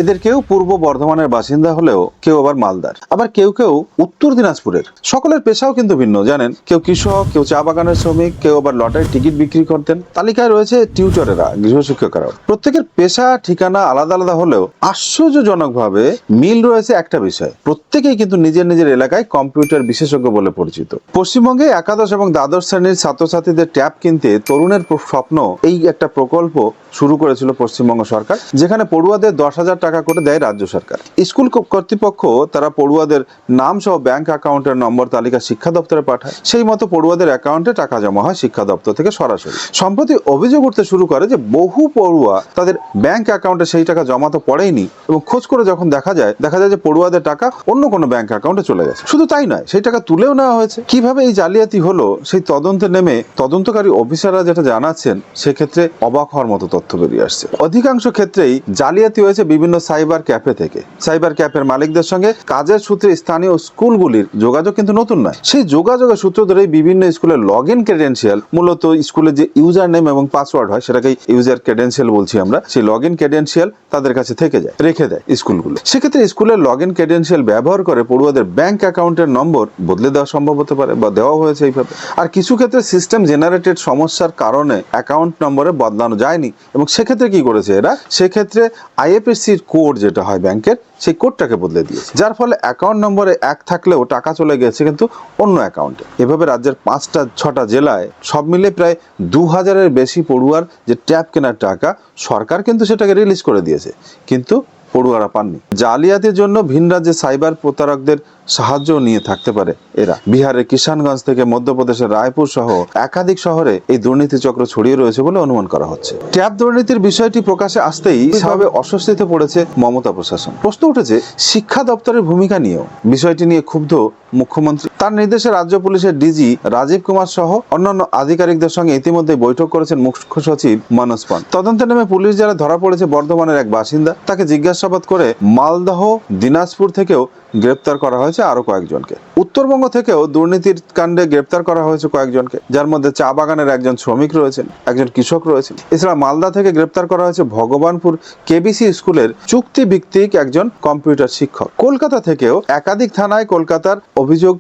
এদের কেউ পূর্ব বর্ধমানের বাসিন্দা হলেও কেউ আবার মালদার, আবার কেউ কেউ উত্তর দিনাজপুরের। সকলের পেশাও কিন্তু ভিন্ন জানেন, কেউ কৃষক, কেউ চা বাগানের শ্রমিক, কেউ আবার লটারির টিকিট বিক্রি করতেন। তালিকায় রয়েছে টিউটরেরা, গৃহশিক্ষকেরাও। প্রত্যেকের পেশা ঠিকানা আলাদা আলাদা হলেও আশ্চর্যজনকভাবে মিল রয়েছে একটা বিষয়, প্রত্যেকেই কিন্তু নিজের নিজের এলাকায় কম্পিউটার বিশেষজ্ঞ বলে পরিচিত। পশ্চিমবঙ্গে একাদশ এবং দ্বাদশ শ্রেণীর ছাত্রছাত্রীদের ট্যাব কিনতে তরুণের স্বপ্ন এই একটা প্রকল্প শুরু করেছিল পশ্চিমবঙ্গ সরকার, যেখানে পড়ুয়াদের 10,000 টাকা করে দেয় রাজ্য সরকার। স্কুল কর্তৃপক্ষ তারা পড়ুয়াদের নাম সহ ব্যাংক অ্যাকাউন্টের নম্বর তালিকা শিক্ষা দপ্তরে পাঠায়, সেই মতো পড়ুয়াদের অ্যাকাউন্টে টাকা জমা হয় শিক্ষা দপ্তর থেকে সরাসরি। সম্প্রতি অভিযোগ উঠতে শুরু করে যে বহু পড়ুয়া তাদের ব্যাংক অ্যাকাউন্টে সেই টাকা জমা তো পড়েইনি, এবং খোঁজ করে যখন দেখা যায় যে পড়ুয়াদের টাকা অন্য কোনো ব্যাংক অ্যাকাউন্টে চলে গেছে। শুধু তাই নয়, সেই টাকা তুলেও নেওয়া হয়েছে। কিভাবে এই জালিয়াতি হলো সেই তদন্তে নেমে তদন্তকারী অফিসাররা যেটা জানাচ্ছেন, সেক্ষেত্রে অবাক হওয়ার মতো তথ্য বেরিয়ে আসছে। অধিকাংশ ক্ষেত্রেই জালিয়াতি হয়েছে বিভিন্ন সাইবার ক্যাফে থেকে। সাইবার ক্যাফের মালিকদের সঙ্গে কাজের সূত্রে স্থানীয় স্কুলগুলির যোগাযোগ কিন্তু নতুন নয়। সেই যোগাযোগের সূত্র ধরেই বিভিন্ন স্কুলের লগ ইন ক্রেডেন্সিয়াল, মূলত স্কুলের যে ইউজার নেম এবং পাসওয়ার্ড হয় সেটাকেই ইউজার ক্রেডেন্সিয়াল বলছি আমরা, সেই লগ ইন ক্রেডেন্সিয়াল তাদের কাছে থেকে যায়, রেখে দেয় স্কুলগুলো। সেক্ষেত্রে স্কুলের লগ ইন ক্রেডেন্সিয়াল ব্যবহার করে পড়ুয়াদের ব্যাংক অ্যাকাউন্টের নম্বর বদলে দেওয়া সম্ভব হতে পারে, বা দেওয়া হয়েছে এইভাবে। আর কিছু ক্ষেত্রে সিস্টেম জেনারেটেড সমস্যার কারণে অ্যাকাউন্ট নম্বরে বদলানো যায়নি, এবং সেক্ষেত্রে কি করেছে এরা, সেক্ষেত্রে আইএফএসসির কোড যেটা হয় ব্যাংকের, সেই কোডটাকে বদলে দিয়েছে, যার ফলে অ্যাকাউন্ট নম্বরে 1 থাকলেও টাকা চলে গেছে কিন্তু অন্য অ্যাকাউন্টে। এভাবে রাজ্যের 5-6টা জেলায় সব মিলে প্রায় 2000-এর বেশি পড়ুয়ার যে ট্যাব কেনার টাকা সরকার কিন্তু সেটাকে রিলিজ করে দিয়েছে, কিন্তু পড়ুয়ারা পাননি। জালিয়াতির জন্য ভিন রাজ্যে সাইবার প্রতারকদের সাহায্য নিয়ে থাকতে পারে এরা। বিহারের কিষানগঞ্জ থেকে মধ্যপ্রদেশের রায়পুর সহ একাধিক শহরে এই দুর্নীতি চক্র ছড়িয়ে রয়েছে বলে অনুমান করা হচ্ছে। ট্যাব দুর্নীতির বিষয়টি প্রকাশে আসতেই স্বাভাবে অস্বস্তিতে পড়েছে মমতা প্রশাসন। প্রশ্ন উঠেছে শিক্ষা দপ্তরের ভূমিকা নিয়েও। বিষয়টি নিয়ে ক্ষুব্ধ মুখ্যমন্ত্রী। তার নির্দেশে রাজ্য পুলিশের ডিজি রাজীব কুমার সহ অন্যান্য আধিকারিকদের সঙ্গে ইতিমধ্যে বৈঠক করেছেন মুখ্য সচিব মনোজ পান। তদন্তে নেমে পুলিশ যারা ধরা পড়েছে বর্ধমানের এক বাসিন্দা, তাকে জিজ্ঞাসাবাদ করে মালদহ, দিনাজপুর থেকেও গ্রেপ্তার করা হয়েছে আরো কয়েকজনকে। উত্তরবঙ্গ থেকেও দুর্নীতির কাণ্ডে গ্রেপ্তার করা হয়েছে কয়েকজনকে, যার মধ্যে চা বাগানের একজন শ্রমিক রয়েছেন, একজন কৃষক রয়েছেন। এছাড়া মালদা থেকে গ্রেপ্তার করা হয়েছে ভগবানপুর কেবিসি স্কুলের চুক্তিভিত্তিক একজন কম্পিউটার শিক্ষক। কলকাতা থেকেও একাধিক থানায় কলকাতার অভিযোগ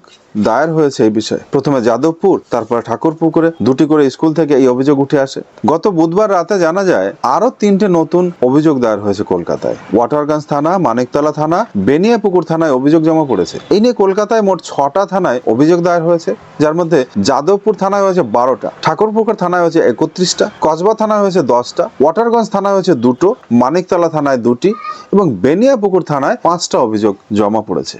দায়ের হয়েছে এই বিষয়ে। প্রথমে যাদবপুর, তারপরে ঠাকুরপুকুরে 2টি করে স্কুল থেকে এই অভিযোগ উঠে আসে। গত বুধবার রাতে জানা যায় আরো 3টে নতুন অভিযোগ দায়ের হয়েছে কলকাতায়। ওয়াটারগঞ্জ থানা, মানিকতলা থানা, বেনিয়াপুকুর থানায় অভিযোগ জমা পড়েছে। এই নিয়ে কলকাতায় মোট 6টা থানায় অভিযোগ দায়ের হয়েছে, যার মধ্যে যাদবপুর থানায় হয়েছে 12টা, ঠাকুরপুকুর থানায় হয়েছে 31টা, কসবা থানায় হয়েছে 10টা, ওয়াটারগঞ্জ থানায় হয়েছে 2টো, মানিকতলা থানায় 2টি এবং বেনিয়াপুকুর থানায় 5টা অভিযোগ জমা পড়েছে।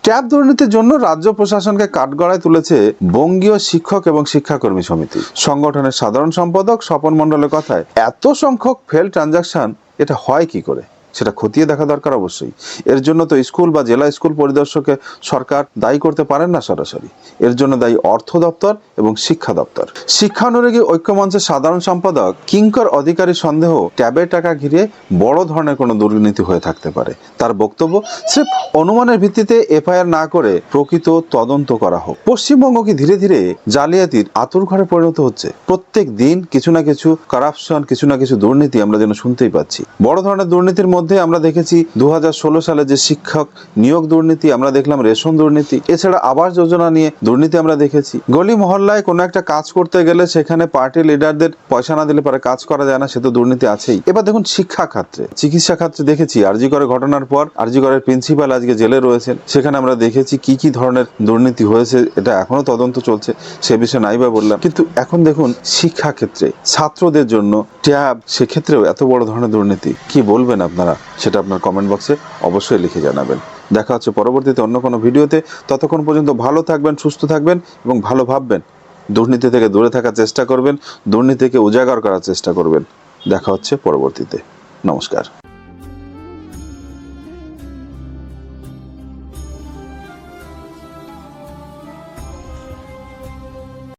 ট্যাব দুর্নীতির জন্য রাজ্য প্রশাসনকে কাঠগড়ায় তুলেছে বঙ্গীয় শিক্ষক এবং শিক্ষাকর্মী সমিতি। সংগঠনের সাধারণ সম্পাদক স্বপন মণ্ডলের কথায়, এত সংখ্যক ফেল ট্রানজাকশন এটা হয় কি করে সেটা খতিয়ে দেখা দরকার অবশ্যই। এর জন্য তো স্কুল বা জেলা স্কুল পরিদর্শককে সরকার দায়ী করতে পারেন না সরাসরি। এর জন্য দায়ী অর্থ দপ্তর এবং শিক্ষা দপ্তর। শিক্ষানুরাগী ঐক্যমঞ্চের সাধারণ সম্পাদক কিঙ্কর অধিকারী সন্দেহ ট্যাবের টাকা ঘিরে বড় ধরনের কোনো দুর্নীতি হয়ে থাকতে পারে। তার বক্তব্য, স্রেফ অনুমানের ভিত্তিতে এফআইআর না করে প্রকৃত তদন্ত করা হোক। পশ্চিমবঙ্গ কি ধীরে ধীরে জালিয়াতির আতুরঘরে পরিণত হচ্ছে? প্রত্যেক দিন কিছু না কিছু কারাপশন, কিছু না কিছু দুর্নীতি আমরা যেন শুনতেই পাচ্ছি। বড় ধরনের দুর্নীতির মধ্যে আমরা দেখেছি 2016 সালে যে শিক্ষক নিয়োগ দুর্নীতি, আমরা দেখলাম রেশন দুর্নীতি, এছাড়া আবাস যোজনা নিয়ে দুর্নীতি আমরা দেখেছি। গলি মহল্লায় কোনো একটা কাজ করতে গেলে সেখানে পার্টি লিডারদের পয়সা না দিলে পরে কাজ করা যায় না, সে তো দুর্নীতি আছেই। এবার দেখুন শিক্ষা খাতে, চিকিৎসা খাতে দেখেছি আরজি করে ঘটনার পর আরজি করের প্রিন্সিপাল আজকে জেলে রয়েছেন, সেখানে আমরা দেখেছি কি কি ধরনের দুর্নীতি হয়েছে। এটা এখনো তদন্ত চলছে, সে বিষয়ে নাইবা বললাম। কিন্তু এখন দেখুন শিক্ষা ক্ষেত্রে ছাত্রদের জন্য ট্যাব, সেক্ষেত্রেও এত বড় ধরনের দুর্নীতি। কি বলবেন আপনারা সেটা আপনার কমেন্ট বক্সে অবশ্যই লিখে জানাবেন। দেখা হচ্ছে পরবর্তীতে অন্য কোনো ভিডিওতে। ততক্ষণ পর্যন্ত ভালো থাকবেন, সুস্থ থাকবেন এবং ভালো ভাববেন। দুর্নীতি থেকে দূরে থাকার চেষ্টা করবেন, দুর্নীতিকে উজাগর করার চেষ্টা করবেন। দেখা হচ্ছে পরবর্তীতে। নমস্কার।